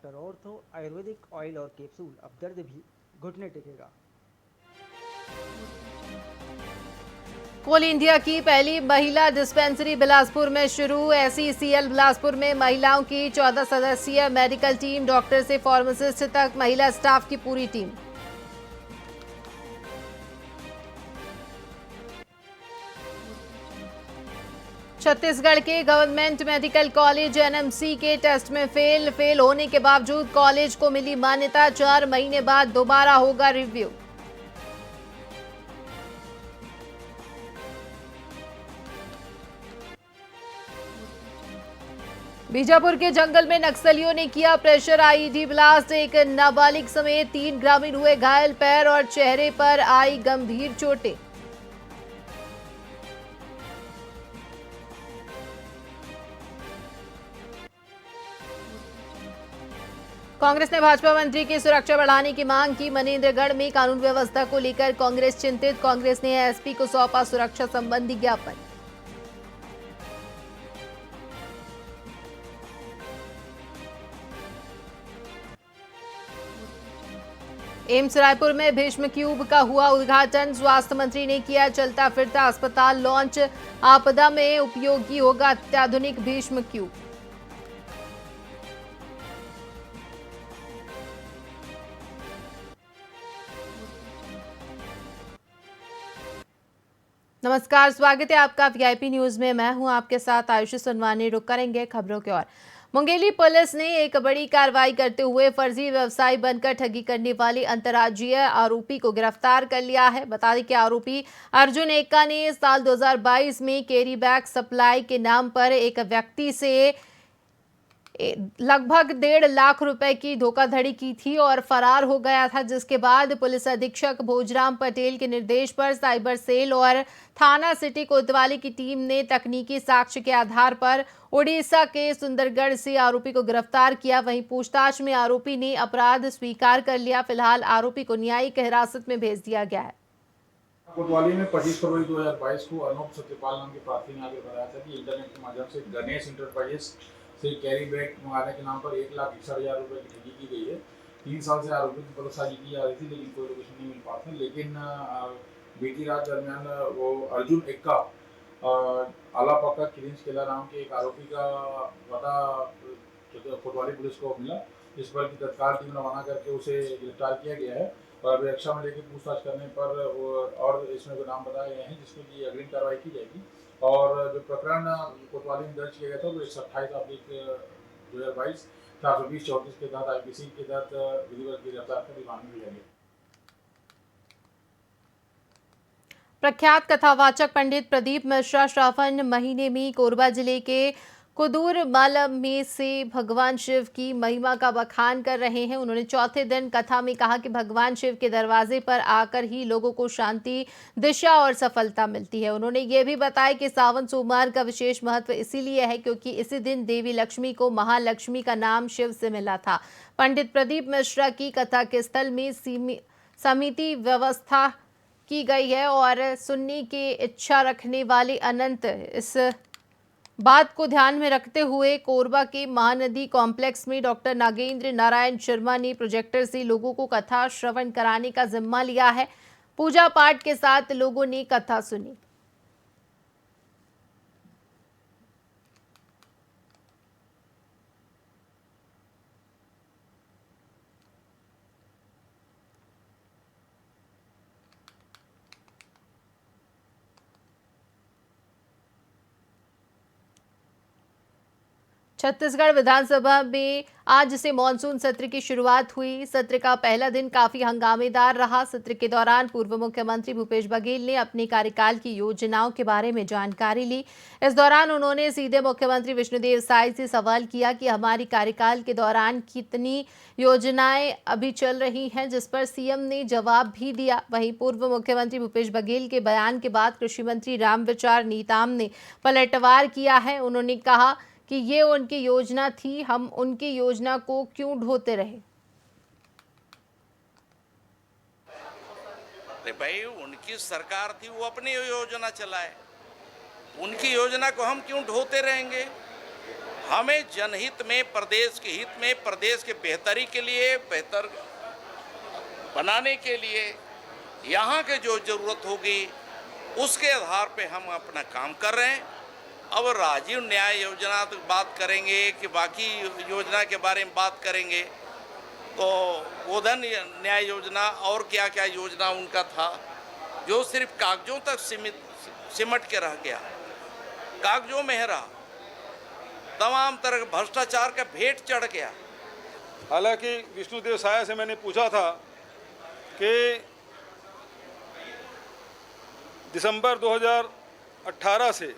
Doctor ortho Ayurvedic oil और capsule, अब दर्द भी घुटने टेकेगा। कोल इंडिया की पहली महिला डिस्पेंसरी बिलासपुर में शुरू। SECL बिलासपुर में महिलाओं की 14 सदस्यीय मेडिकल टीम, डॉक्टर से फार्मासिस्ट तक महिला स्टाफ की पूरी टीम। छत्तीसगढ़ के गवर्नमेंट मेडिकल कॉलेज NMC के टेस्ट में फेल होने के बावजूद कॉलेज को मिली मान्यता। 4 महीने बाद दोबारा होगा रिव्यू। बीजापुर के जंगल में नक्सलियों ने किया प्रेशर IED ब्लास्ट। एक नाबालिग समेत 3 ग्रामीण हुए घायल। पैर और चेहरे पर आई गंभीर चोटें। कांग्रेस ने भाजपा मंत्री की सुरक्षा बढ़ाने की मांग की। मनेन्द्रगढ़ में कानून व्यवस्था को लेकर कांग्रेस चिंतित। कांग्रेस ने SP को सौंपा सुरक्षा संबंधी ज्ञापन। एम्स रायपुर में भीष्म क्यूब का हुआ उद्घाटन। स्वास्थ्य मंत्री ने किया चलता फिरता अस्पताल लॉन्च। आपदा में उपयोगी होगा अत्याधुनिक भीष्म क्यूब। नमस्कार, स्वागत है आपका VIP न्यूज में। मैं हूं आपके साथ आयुषी सुनवानी। रुक करेंगे खबरों की ओर। मुंगेली पुलिस ने एक बड़ी कार्रवाई करते हुए फर्जी व्यवसायी बनकर ठगी करने वाले अंतर्राज्यीय आरोपी को गिरफ्तार कर लिया है। बता दें कि आरोपी अर्जुन एक्का ने साल 2022 में कैरी बैग सप्लाई के नाम पर एक व्यक्ति से लगभग 1.5 लाख रुपए की धोखाधड़ी की थी और फरार हो गया था, जिसके बाद पुलिस अधीक्षक भोजराम पटेल के निर्देश पर साइबर सेल और थाना सिटी कोतवाली की टीम ने तकनीकी साक्ष्य के आधार पर उड़ीसा के सुंदरगढ़ से आरोपी को गिरफ्तार किया। वहीं पूछताछ में आरोपी ने अपराध स्वीकार कर लिया। फिलहाल आरोपी को न्यायिक हिरासत में भेज दिया गया है। कोतवाली में 25 फरवरी 2022 को अनूप सत्यपाल नाम के प्रार्थी ने आगे बताया था कि इंटरनेट के माध्यम से गणेश इंटरप्राइजेस से कैरी बैग मंगाने के नाम पर 1,61,000 रुपये की ठगी की गई है। 3 साल से आरोपी की पतासाजी की जा रही थी, लेकिन कोई लोकेशन नहीं मिल पाता। लेकिन बीती रात दरमियान वो अर्जुन एक्का आलापक्का किरिंज केला नाम के एक आरोपी का पता कोतवाली पुलिस को मिला, जिस पर की तत्काल टीम रवाना करके उसे गिरफ्तार किया गया है और अभी रक्षा में लेकर पूछताछ करने पर और इसमें जो नाम बताए गए हैं जिसके लिए अग्रिम कार्रवाई की जाएगी। और जो प्रकरण कोतवाली में दर्ज किया गया था वो 128/2022 420-34 के तहत IPC के तहत विधिवत गिरफ्तार कर रिमांड में लिया गया। प्रख्यात कथावाचक पंडित प्रदीप मिश्रा श्रावण महीने में कोरबा जिले के कुदूर मालम में से भगवान शिव की महिमा का बखान कर रहे हैं। उन्होंने चौथे दिन कथा में कहा कि भगवान शिव के दरवाजे पर आकर ही लोगों को शांति, दिशा और सफलता मिलती है। उन्होंने ये भी बताया कि सावन सोमवार का विशेष महत्व इसीलिए है क्योंकि इसी दिन देवी लक्ष्मी को महालक्ष्मी का नाम शिव से मिला था। पंडित प्रदीप मिश्रा की कथा के स्थल में समिति व्यवस्था की गई है और सुनने की इच्छा रखने वाले अनंत इस बात को ध्यान में रखते हुए कोरबा के महानदी कॉम्प्लेक्स में डॉक्टर नागेंद्र नारायण शर्मा ने प्रोजेक्टर से लोगों को कथा श्रवण कराने का जिम्मा लिया है। पूजा पाठ के साथ लोगों ने कथा सुनी। छत्तीसगढ़ विधानसभा में आज से मानसून सत्र की शुरुआत हुई। सत्र का पहला दिन काफी हंगामेदार रहा। सत्र के दौरान पूर्व मुख्यमंत्री भूपेश बघेल ने अपने कार्यकाल की योजनाओं के बारे में जानकारी ली। इस दौरान उन्होंने सीधे मुख्यमंत्री विष्णुदेव साय से सवाल किया कि हमारी कार्यकाल के दौरान कितनी योजनाएं अभी चल रही हैं, जिस पर CM ने जवाब भी दिया। वहीं पूर्व मुख्यमंत्री भूपेश बघेल के बयान के बाद कृषि मंत्री रामविचार नेताम ने पलटवार किया है। उन्होंने कहा कि ये उनकी योजना थी, हम उनकी योजना को क्यों ढोते रहे। अरे भाई, उनकी सरकार थी, वो अपनी योजना चलाए, उनकी योजना को हम क्यों ढोते रहेंगे। हमें जनहित में, प्रदेश के हित में, प्रदेश के बेहतरी के लिए, बेहतर बनाने के लिए यहाँ के जो ज़रूरत होगी उसके आधार पे हम अपना काम कर रहे हैं। अब राजीव न्याय योजना तो बात करेंगे कि बाकी योजना के बारे में बात करेंगे, तो गोधन न्याय योजना और क्या क्या योजना उनका था जो सिर्फ कागजों तक सिमट के रह गया, कागजों में रहा, तमाम तरह का भ्रष्टाचार का भेंट चढ़ गया। हालांकि विष्णुदेव साय से मैंने पूछा था कि दिसंबर 2018 से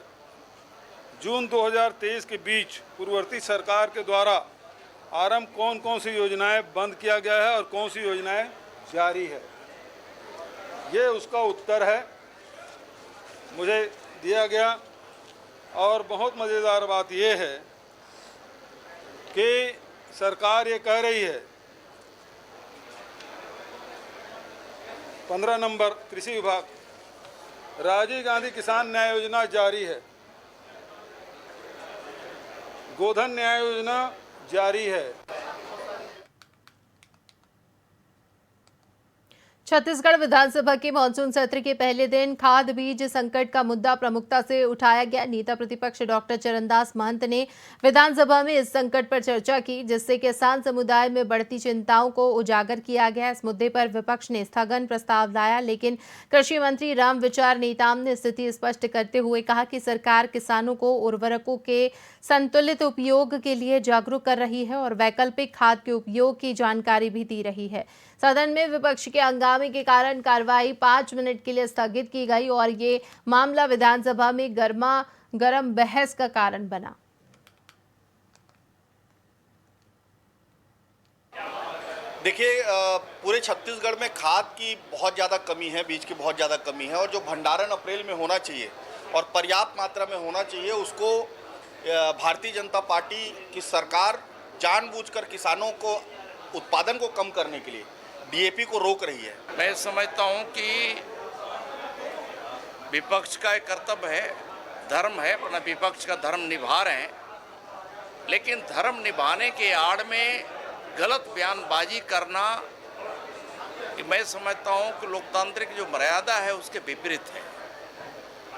जून 2023 के बीच पूर्ववर्ती सरकार के द्वारा आरंभ कौन कौन सी योजनाएं बंद किया गया है और कौन सी योजनाएं जारी है, ये उसका उत्तर है मुझे दिया गया। और बहुत मज़ेदार बात यह है कि सरकार ये कह रही है 15 नंबर कृषि विभाग, राजीव गांधी किसान न्याय योजना जारी है, गोधन न्याय योजना जारी है। छत्तीसगढ़ विधानसभा के मानसून सत्र के पहले दिन खाद बीज संकट का मुद्दा प्रमुखता से उठाया गया। नेता प्रतिपक्ष डॉक्टर चरणदास महंत ने विधानसभा में इस संकट पर चर्चा की, जिससे किसान समुदाय में बढ़ती चिंताओं को उजागर किया गया। इस मुद्दे पर विपक्ष ने स्थगन प्रस्ताव लाया, लेकिन कृषि मंत्री रामविचार नेताम ने स्थिति स्पष्ट करते हुए कहा कि सरकार किसानों को उर्वरकों के संतुलित उपयोग के लिए जागरूक कर रही है और वैकल्पिक खाद के उपयोग की जानकारी भी दी रही है। सदन में विपक्ष के हंगामे के कारण कार्रवाई 5 मिनट के लिए स्थगित की गई और ये मामला विधानसभा में गर्मा गर्म बहस का कारण बना। देखिए, पूरे छत्तीसगढ़ में खाद की बहुत ज़्यादा कमी है, बीज की बहुत ज़्यादा कमी है और जो भंडारण अप्रैल में होना चाहिए और पर्याप्त मात्रा में होना चाहिए, उसको भारतीय जनता पार्टी की सरकार जानबूझकर किसानों को उत्पादन को कम करने के लिए डीएपी को रोक रही है। मैं समझता हूं कि विपक्ष का एक कर्तव्य है, धर्म है, अपना विपक्ष का धर्म निभा रहे हैं, लेकिन धर्म निभाने के आड़ में गलत बयानबाजी करना, मैं समझता हूं कि लोकतांत्रिक जो मर्यादा है उसके विपरीत है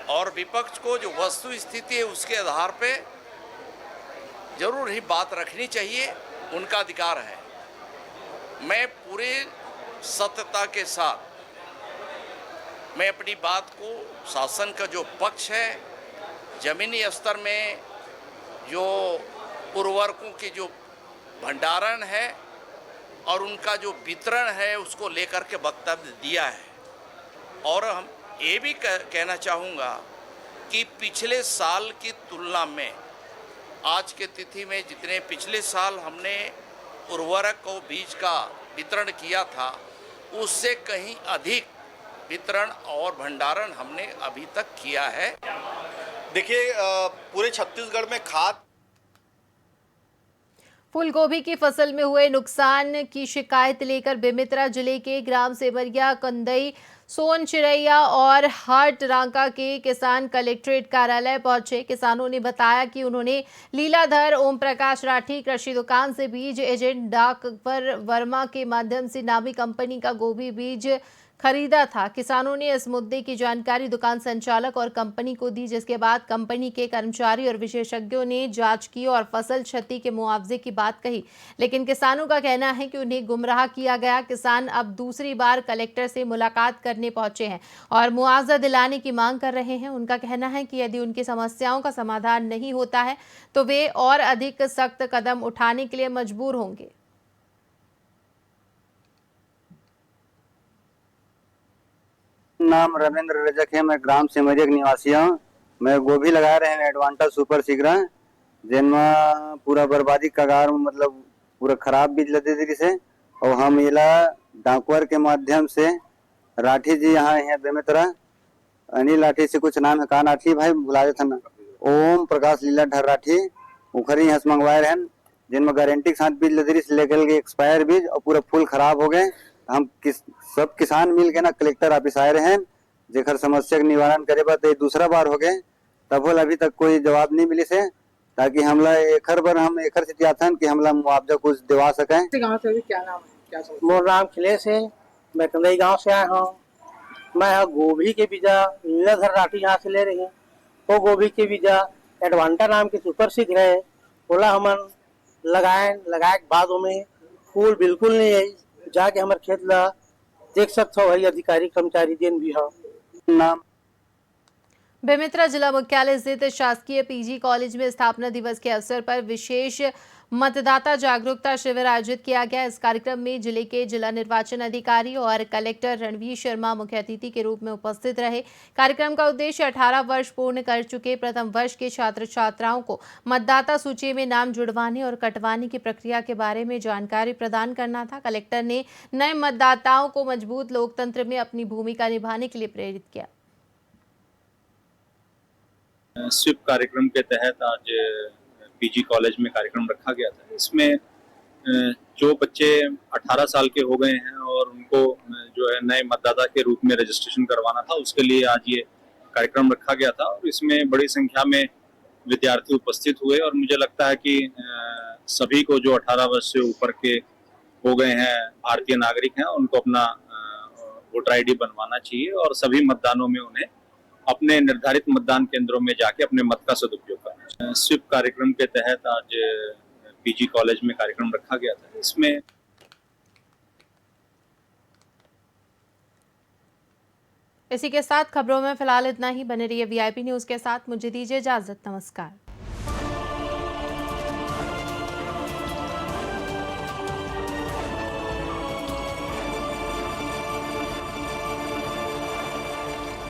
और विपक्ष को जो वस्तु स्थिति है उसके आधार पे जरूर ही बात रखनी चाहिए, उनका अधिकार है। मैं पूरे सत्यता के साथ मैं अपनी बात को, शासन का जो पक्ष है, जमीनी स्तर में जो उर्वरकों की जो भंडारण है और उनका जो वितरण है उसको लेकर के वक्तव्य दिया है। और हम ये भी कहना चाहूँगा कि पिछले साल की तुलना में आज के तिथि में जितने पिछले साल हमने उर्वरक और बीज का वितरण किया था, उससे कहीं अधिक वितरण और भंडारण हमने अभी तक किया है। देखिए, पूरे छत्तीसगढ़ में खाद फूलगोभी की फसल में हुए नुकसान की शिकायत लेकर बेमेतरा जिले के ग्राम सेवरिया, कंदई, सोन चिरैया और हाट रांका के किसान कलेक्ट्रेट कार्यालय पहुंचे। किसानों ने बताया कि उन्होंने लीलाधर ओम प्रकाश राठी कृषि दुकान से बीज एजेंट डाकवर वर्मा के माध्यम से नामी कंपनी का गोभी बीज खरीदा था। किसानों ने इस मुद्दे की जानकारी दुकान संचालक और कंपनी को दी, जिसके बाद कंपनी के कर्मचारी और विशेषज्ञों ने जांच की और फसल क्षति के मुआवजे की बात कही, लेकिन किसानों का कहना है कि उन्हें गुमराह किया गया। किसान अब दूसरी बार कलेक्टर से मुलाकात करने पहुंचे हैं और मुआवजा दिलाने की मांग कर रहे हैं। उनका कहना है कि यदि उनकी समस्याओं का समाधान नहीं होता है तो वे और अधिक सख्त कदम उठाने के लिए मजबूर होंगे। नाम रविंद्र रजक है, मैं ग्राम सिमरिया निवासी हूँ। मैं गोभी लगा रहे हैं एडवांटा सुपर शीघ्र, जिनमें पूरा बर्बादी कगार में, मतलब पूरा खराब बीज लदे दे से। और हम इला डाकवर के माध्यम से राठी जी यहाँ है बेमेतरा, अनिल राठी से कुछ नाम है, कान राठी भाई बुला देता ना, ओम प्रकाश लीलाधर राठी उखरी यहाँ से मंगवाए रहे, जिनमें गारंटी के साथ बीज लदे से लेकर गए एक्सपायर बीज और पूरा फूल खराब हो गए। हम सब किसान मिल के ना कलेक्टर ऑफिस आए रहे, जेकर समस्या के निवारण करे बा, तो दूसरा बार हो गए, तब अभी तक कोई जवाब नहीं मिली से। ताकि हमला एखर पर हम एखर से चाहतन कि हमला मुआवजा कुछ दिवा सकें। गांव से भी क्या नाम है, क्या समझ? मोर नाम खिलेश है, मैं कंदई गांव से आया हूँ। मैं यहाँ गोभी के बीजा लीलाधर राठी यहाँ से ले रही हूँ। वो गोभी के बीजा एडवांटा नाम के सुपर सीड है, बोला हमन लगाए के बाद में फूल बिल्कुल नहीं आई, जाके हमारे खेत ला देख सकते हो, वही अधिकारी कर्मचारी दिन भी हो। नाम बेमेतरा जिला मुख्यालय स्थित शासकीय पीजी कॉलेज में स्थापना दिवस के अवसर पर विशेष मतदाता जागरूकता शिविर आयोजित किया गया। इस कार्यक्रम में जिले के जिला निर्वाचन अधिकारी और कलेक्टर रणवीर शर्मा मुख्य अतिथि के रूप में उपस्थित रहे। कार्यक्रम का उद्देश्य 18 वर्ष पूर्ण कर चुके प्रथम वर्ष के छात्र छात्राओं को मतदाता सूची में नाम जुड़वाने और कटवाने की प्रक्रिया के बारे में जानकारी प्रदान करना था। कलेक्टर ने नए मतदाताओं को मजबूत लोकतंत्र में अपनी भूमिका निभाने के लिए प्रेरित किया। स्वीप कार्यक्रम के तहत आज पीजी कॉलेज में कार्यक्रम रखा गया था। इसमें जो बच्चे 18 साल के हो गए हैं और उनको जो है नए मतदाता के रूप में रजिस्ट्रेशन करवाना था, उसके लिए आज ये कार्यक्रम रखा गया था और इसमें बड़ी संख्या में विद्यार्थी उपस्थित हुए और मुझे लगता है कि सभी को जो 18 वर्ष से ऊपर के हो गए हैं भारतीय नागरिक हैं, उनको अपना वोटर आईडी बनवाना चाहिए और सभी मतदानों में उन्हें अपने निर्धारित मतदान केंद्रों में जाके अपने मत का सदुपयोग करना चाहिए। स्वीप कार्यक्रम के तहत आज पीजी कॉलेज में कार्यक्रम रखा गया था। इसमें इसी के साथ खबरों में फिलहाल इतना ही। बने रहिए वीआईपी न्यूज के साथ। मुझे दीजिए इजाजत। नमस्कार।